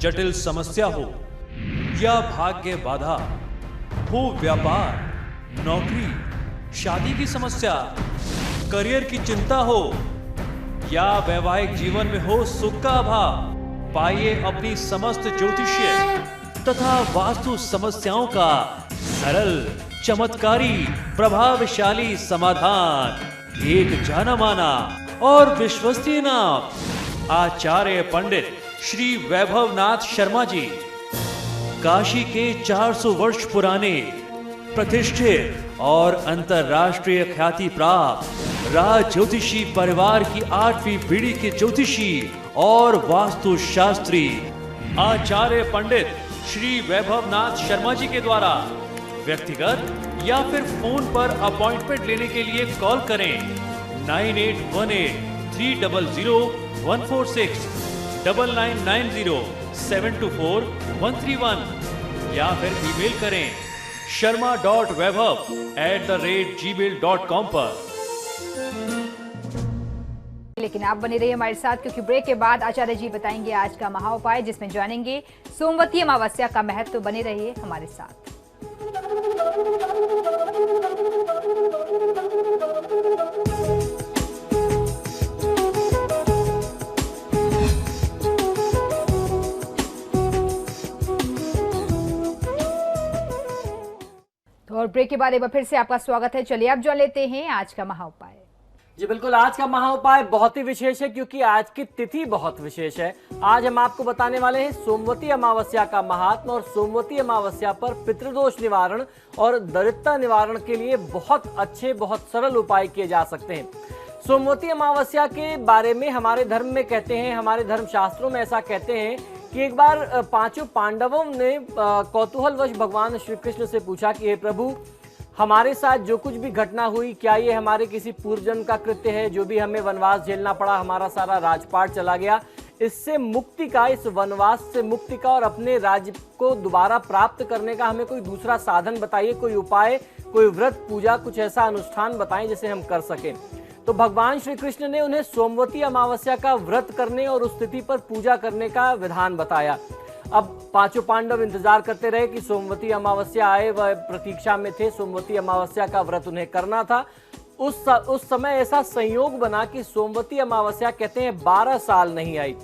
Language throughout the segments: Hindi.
जटिल समस्या हो या भाग्य बाधा हो, व्यापार, नौकरी, शादी की समस्या, करियर की चिंता हो या वैवाहिक जीवन में हो सुख का अभाव, पाइए अपनी समस्त ज्योतिषीय तथा वास्तु समस्याओं का सरल, चमत्कारी, प्रभावशाली समाधान। एक जाना माना और विश्वसनीय नाम, आचार्य पंडित श्री वैभवनाथ शर्मा जी, काशी के 400 वर्ष पुराने प्रतिष्ठित और अंतरराष्ट्रीय ख्याति प्राप्त राज ज्योतिषी परिवार की 8वीं पीढ़ी के ज्योतिषी और वास्तु शास्त्री आचार्य पंडित श्री वैभवनाथ शर्मा जी के द्वारा व्यक्तिगत या फिर फोन पर अपॉइंटमेंट लेने के लिए कॉल करें 9818-300-146, 9990-724-131 या फिर ईमेल करें sharma.vaibhav@gmail.com पर। लेकिन आप बने रहिए हमारे साथ, क्योंकि ब्रेक के बाद आचार्य जी बताएंगे आज का महा उपाय, जिसमें जानेंगे सोमवती अमावस्या का महत्व। बने रहिए हमारे साथ। और ब्रेक के बाद एक बार फिर से आपका स्वागत है। चलिए अब जान लेते हैं आज का महा उपाय। जी बिल्कुल, आज का महा उपाय बहुत ही विशेष है, क्योंकि आज की तिथि बहुत विशेष है। आज हम आपको बताने वाले हैं सोमवती अमावस्या का महात्मा, और सोमवती अमावस्या पर पितृदोष निवारण और दरिद्रता निवारण के लिए बहुत अच्छे, बहुत सरल उपाय किए जा सकते हैं। सोमवती अमावस्या के बारे में हमारे धर्म में कहते हैं, हमारे धर्म शास्त्रों में ऐसा कहते हैं कि एक बार 5 पांडवों ने कौतूहलवश भगवान श्री कृष्ण से पूछा कि हे प्रभु, हमारे साथ जो कुछ भी घटना हुई, क्या ये हमारे किसी पूर्वजन्म का कृत्य है? जो भी हमें वनवास झेलना पड़ा, हमारा सारा राजपाट चला गया, इससे मुक्ति का, इस वनवास से मुक्ति का और अपने राज्य को दोबारा प्राप्त करने का हमें कोई दूसरा साधन बताइए, कोई उपाय, कोई व्रत, पूजा, कुछ ऐसा अनुष्ठान बताएं जिसे हम कर सकें। तो भगवान श्री कृष्ण ने उन्हें सोमवती अमावस्या का व्रत करने और उस तिथि पर पूजा करने का विधान बताया। अब 5 पांडव इंतजार करते रहे कि सोमवती अमावस्या आए, वह प्रतीक्षा में थे। सोमवती अमावस्या का व्रत उन्हें करना था। उस समय ऐसा संयोग बना कि सोमवती अमावस्या कहते हैं 12 साल नहीं आई।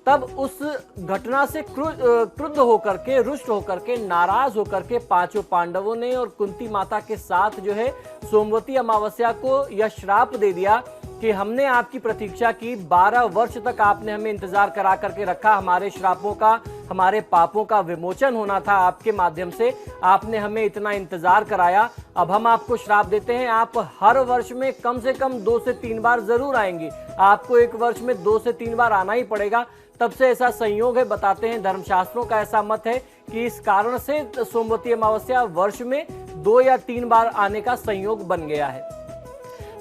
तब उस घटना से क्रुद्ध होकर के, रुष्ट होकर के, नाराज होकर के 5 पांडवों ने और कुंती माता के साथ जो है सोमवती अमावस्या को यह श्राप दे दिया कि हमने आपकी प्रतीक्षा की, 12 वर्ष तक आपने हमें इंतजार करा करके रखा, हमारे श्रापों का, हमारे पापों का विमोचन होना था आपके माध्यम से, आपने हमें इतना इंतजार कराया। अब हम आपको श्राप देते हैं, आप हर वर्ष में कम से कम 2 से 3 बार जरूर आएंगे, आपको एक वर्ष में 2 से 3 बार आना ही पड़ेगा। तब से ऐसा संयोग है, बताते हैं धर्मशास्त्रों का ऐसा मत है कि इस कारण से सोमवती अमावस्या वर्ष में 2 या 3 बार आने का संयोग बन गया है।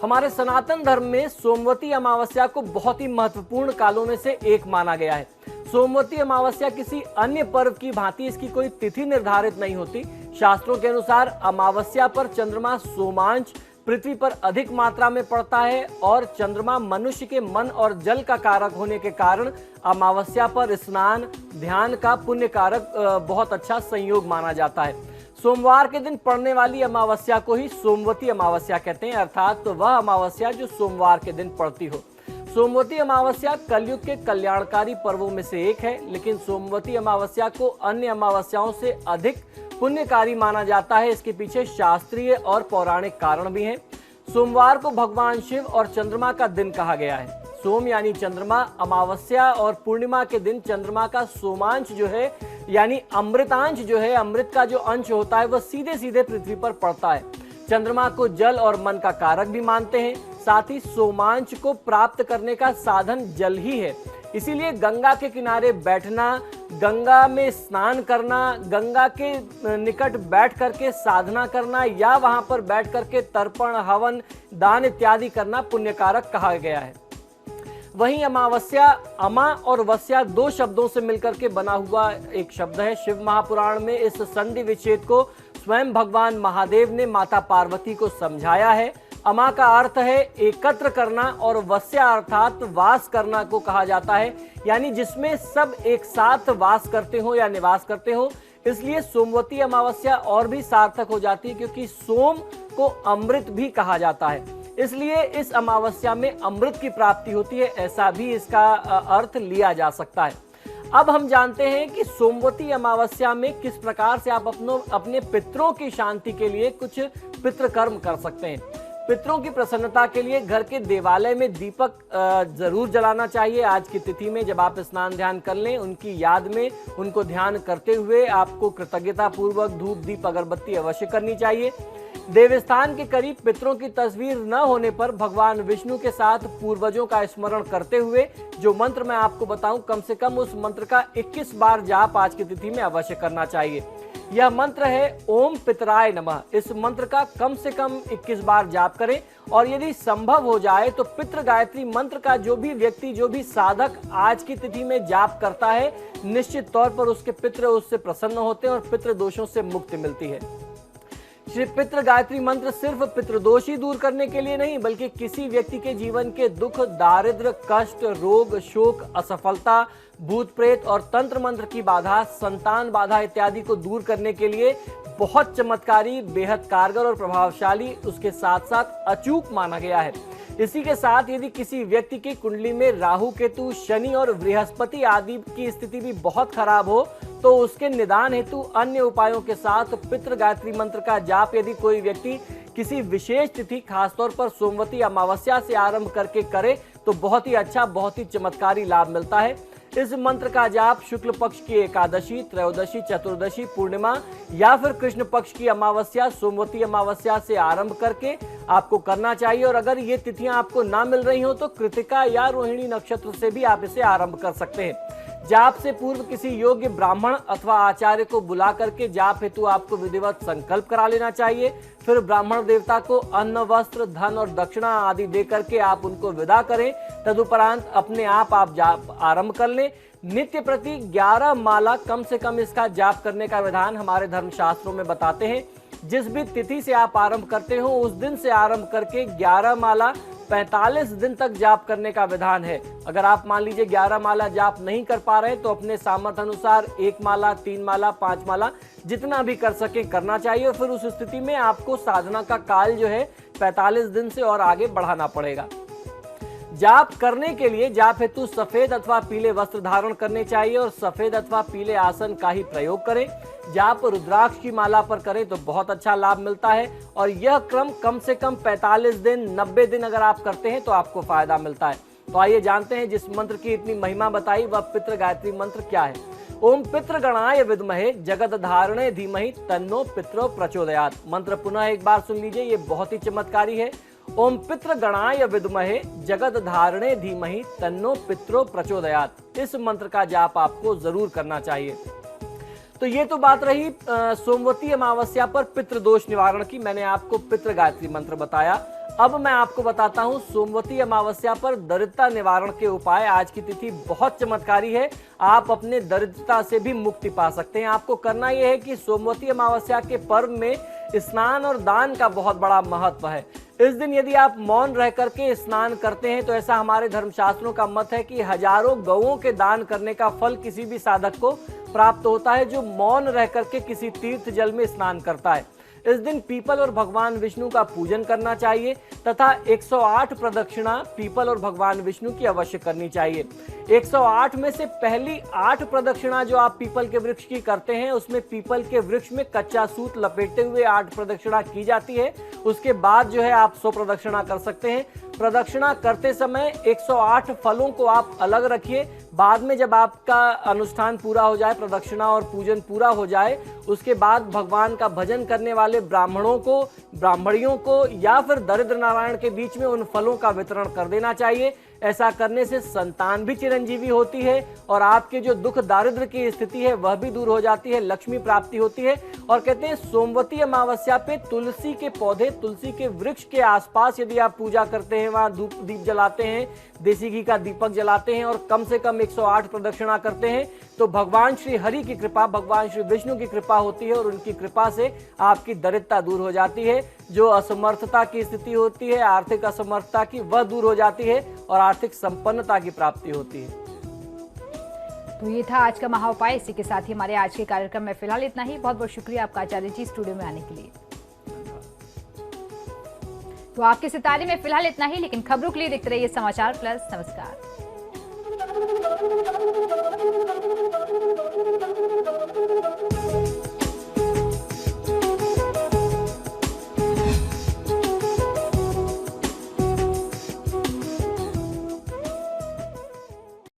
हमारे सनातन धर्म में सोमवती अमावस्या को बहुत ही महत्वपूर्ण कालों में से एक माना गया है। सोमवती अमावस्या किसी अन्य पर्व की भांति इसकी कोई तिथि निर्धारित नहीं होती। शास्त्रों के अनुसार अमावस्या पर चंद्रमा सोमांश पृथ्वी पर अधिक मात्रा में पड़ता है, और चंद्रमा मनुष्य के मन और जल का कारक होने के कारण अमावस्या पर स्नान, ध्यान का पुण्य कारक बहुत अच्छा संयोग माना जाता है। सोमवार के दिन पड़ने वाली अमावस्या को ही सोमवती अमावस्या कहते हैं, अर्थात तो वह अमावस्या जो सोमवार के दिन पड़ती हो। सोमवती अमावस्या कलयुग के कल्याणकारी पर्वों में से एक है, लेकिन सोमवती अमावस्या को अन्य अमावस्याओं से अधिक पुण्यकारी माना जाता है। इसके पीछे शास्त्रीय और पौराणिक कारण भी हैं। सोमवार को भगवान शिव और चंद्रमा का दिन कहा गया है। सोम यानी चंद्रमा, अमावस्या और पूर्णिमा के दिन चंद्रमा का सोमांश जो है यानी अमृतांश जो है, अमृत का जो अंश होता है, वह सीधे सीधे पृथ्वी पर पड़ता है। चंद्रमा को जल और मन का कारक भी मानते हैं। साथ ही सोमांश को प्राप्त करने का साधन जल ही है। इसीलिए गंगा के किनारे बैठना, गंगा में स्नान करना, गंगा के निकट बैठ करके साधना करना या वहां पर बैठ करके तर्पण, हवन, दान इत्यादि करना पुण्यकारक कहा गया है। वहीं अमावस्या, अमा और वस्या 2 शब्दों से मिलकर के बना हुआ एक शब्द है। शिव महापुराण में इस संधि विच्छेद को स्वयं भगवान महादेव ने माता पार्वती को समझाया है। अमा का अर्थ है एकत्र करना और वस्या अर्थात वास करना को कहा जाता है, यानी जिसमें सब एक साथ वास करते हो या निवास करते हो। इसलिए सोमवती अमावस्या और भी सार्थक हो जाती है, क्योंकि सोम को अमृत भी कहा जाता है, इसलिए इस अमावस्या में अमृत की प्राप्ति होती है, ऐसा भी इसका अर्थ लिया जा सकता है। अब हम जानते हैं कि सोमवती अमावस्या में किस प्रकार से आप अपने पितरों की शांति के लिए कुछ पितृकर्म कर सकते हैं। पितरों की प्रसन्नता के लिए घर के देवालय में दीपक जरूर जलाना चाहिए। आज की तिथि में जब आप स्नान ध्यान कर लें, उनकी याद में उनको ध्यान करते हुए आपको कृतज्ञता पूर्वक धूप दीप अगरबत्ती अवश्य करनी चाहिए। देवस्थान के करीब पितरों की तस्वीर न होने पर भगवान विष्णु के साथ पूर्वजों का स्मरण करते हुए जो मंत्र मैं आपको बताऊं, कम से कम उस मंत्र का 21 बार जाप आज की तिथि में अवश्य करना चाहिए। यह मंत्र है ओम पितराय नमः। इस मंत्र का कम से कम 21 बार जाप करें, और यदि संभव हो जाए तो पितृ गायत्री मंत्र का जो भी व्यक्ति, जो भी साधक आज की तिथि में जाप करता है, निश्चित तौर पर उसके पितृ उससे प्रसन्न होते हैं और पितृ दोषों से मुक्ति मिलती है। श्री पितृ गायत्री मंत्र सिर्फ पितृदोष ही दूर करने के लिए नहीं, बल्कि किसी व्यक्ति के जीवन के दुख, दारिद्र्य, कष्ट, रोग, शोक, असफलता, भूत प्रेत और तंत्र मंत्र की बाधा, संतान बाधा इत्यादि को दूर करने के लिए बहुत चमत्कारी, बेहद कारगर और प्रभावशाली, उसके साथ साथ अचूक माना गया है। इसी के साथ यदि किसी व्यक्ति की कुंडली में राहु, केतु, शनि और बृहस्पति आदि की स्थिति भी बहुत खराब हो, तो उसके निदान हेतु अन्य उपायों के साथ पितृ गायत्री मंत्र का जाप यदि कोई व्यक्ति किसी विशेष तिथि, खासतौर पर सोमवती अमावस्या से आरंभ करके करे, तो बहुत ही अच्छा, बहुत ही चमत्कारी लाभ मिलता है। इस मंत्र का जाप शुक्ल पक्ष की एकादशी, त्रयोदशी, चतुर्दशी, पूर्णिमा या फिर कृष्ण पक्ष की अमावस्या, सोमवती अमावस्या से आरंभ करके आपको करना चाहिए। और अगर ये तिथियां आपको ना मिल रही हो तो कृतिका या रोहिणी नक्षत्र से भी आप इसे आरंभ कर सकते हैं। जाप से पूर्व किसी योग्य ब्राह्मण अथवा आचार्य को बुला करके जाप हेतु आपको विधिवत संकल्प करा लेना चाहिए। फिर ब्राह्मण देवता को अन्न, वस्त्र, धन और दक्षिणा आदि दे करके आप उनको विदा करें। तदुपरांत अपने आप जाप आरंभ कर लें। नित्य प्रति 11 माला कम से कम इसका जाप करने का विधान हमारे धर्मशास्त्रों में बताते हैं। जिस भी तिथि से आप आरंभ करते हो, उस दिन से आरंभ करके 11 माला 45 दिन तक जाप करने का विधान है। अगर आप मान लीजिए 11 माला जाप नहीं कर पा रहे, तो अपने सामर्थ्य अनुसार 1 माला, 3 माला, 5 माला, जितना भी कर सके करना चाहिए। और फिर उस स्थिति में आपको साधना का काल जो है 45 दिन से और आगे बढ़ाना पड़ेगा। जाप करने के लिए जाप हेतु सफेद अथवा पीले वस्त्र धारण करने चाहिए और सफेद अथवा पीले आसन का ही प्रयोग करें। जाप रुद्राक्ष की माला पर करें तो बहुत अच्छा लाभ मिलता है, और यह क्रम कम से कम 45 दिन, 90 दिन अगर आप करते हैं तो आपको फायदा मिलता है। तो आइए जानते हैं जिस मंत्र की इतनी महिमा बताई वह पितृ गायत्री मंत्र क्या है। ओम पितृगणाय विद्महे जगत धारणे धीमहि तन्नो पितरो प्रचोदयात्। मंत्र पुनः एक बार सुन लीजिए, ये बहुत ही चमत्कारी है। ओम पितृगणाय विद्महे जगत धारणे धीमहि तन्नो पितरो प्रचोदयात्। इस मंत्र का जाप आपको जरूर करना चाहिए। तो ये तो बात रही सोमवती अमावस्या पर पितृदोष निवारण की। मैंने आपको पितृ गायत्री मंत्र बताया। अब मैं आपको बताता हूं सोमवती अमावस्या पर दरिद्रता निवारण के उपाय। आज की तिथि बहुत चमत्कारी है, आप अपने दरिद्रता से भी मुक्ति पा सकते हैं। आपको करना यह है कि सोमवती अमावस्या के पर्व में स्नान और दान का बहुत बड़ा महत्व है। इस दिन यदि आप मौन रह करके स्नान करते हैं तो ऐसा हमारे धर्मशास्त्रों का मत है कि हजारों गौओं के दान करने का फल किसी भी साधक को प्राप्त होता है जो मौन रह करके किसी तीर्थ जल में स्नान करता है। इस दिन पीपल और भगवान विष्णु का पूजन करना चाहिए तथा 108 प्रदक्षिणा पीपल और भगवान विष्णु की अवश्य करनी चाहिए। 108 में से पहली 8 प्रदक्षिणा जो आप पीपल के वृक्ष की करते हैं, उसमें पीपल के वृक्ष में कच्चा सूत लपेटते हुए 8 प्रदक्षिणा की जाती है। उसके बाद जो है आप 100 प्रदक्षिणा कर सकते हैं। प्रदक्षिणा करते समय 108 फलों को आप अलग रखिए। बाद में जब आपका अनुष्ठान पूरा हो जाए, प्रदक्षिणा और पूजन पूरा हो जाए, उसके बाद भगवान का भजन करने वाले ब्राह्मणों को, ब्राह्मणियों को या फिर दरिद्र नारायण के बीच में उन फलों का वितरण कर देना चाहिए। ऐसा करने से संतान भी चिरंजीवी होती है और आपके जो दुख दारिद्र्य की स्थिति है वह भी दूर हो जाती है, लक्ष्मी प्राप्ति होती है। और कहते हैं सोमवती अमावस्या पे तुलसी के पौधे, तुलसी के वृक्ष के आसपास यदि आप पूजा करते हैं, वहां धूप दीप जलाते हैं, देसी घी का दीपक जलाते हैं और कम से कम 108 प्रदक्षिणा करते हैं, तो भगवान श्री हरि की कृपा, भगवान श्री विष्णु की कृपा होती है और उनकी कृपा से आपकी दरिद्रता दूर हो जाती है। जो असमर्थता की स्थिति होती है, आर्थिक असमर्थता की, वह दूर हो जाती है और आर्थिक संपन्नता की प्राप्ति होती है। तो ये था आज का महाउपाय। इसी के साथ ही हमारे आज के कार्यक्रम में फिलहाल इतना ही। बहुत बहुत शुक्रिया आपका आचार्य जी स्टूडियो में आने के लिए। तो आपके सितारे में फिलहाल इतना ही, लेकिन खबरों के लिए देखते रहिए समाचार प्लस। नमस्कार।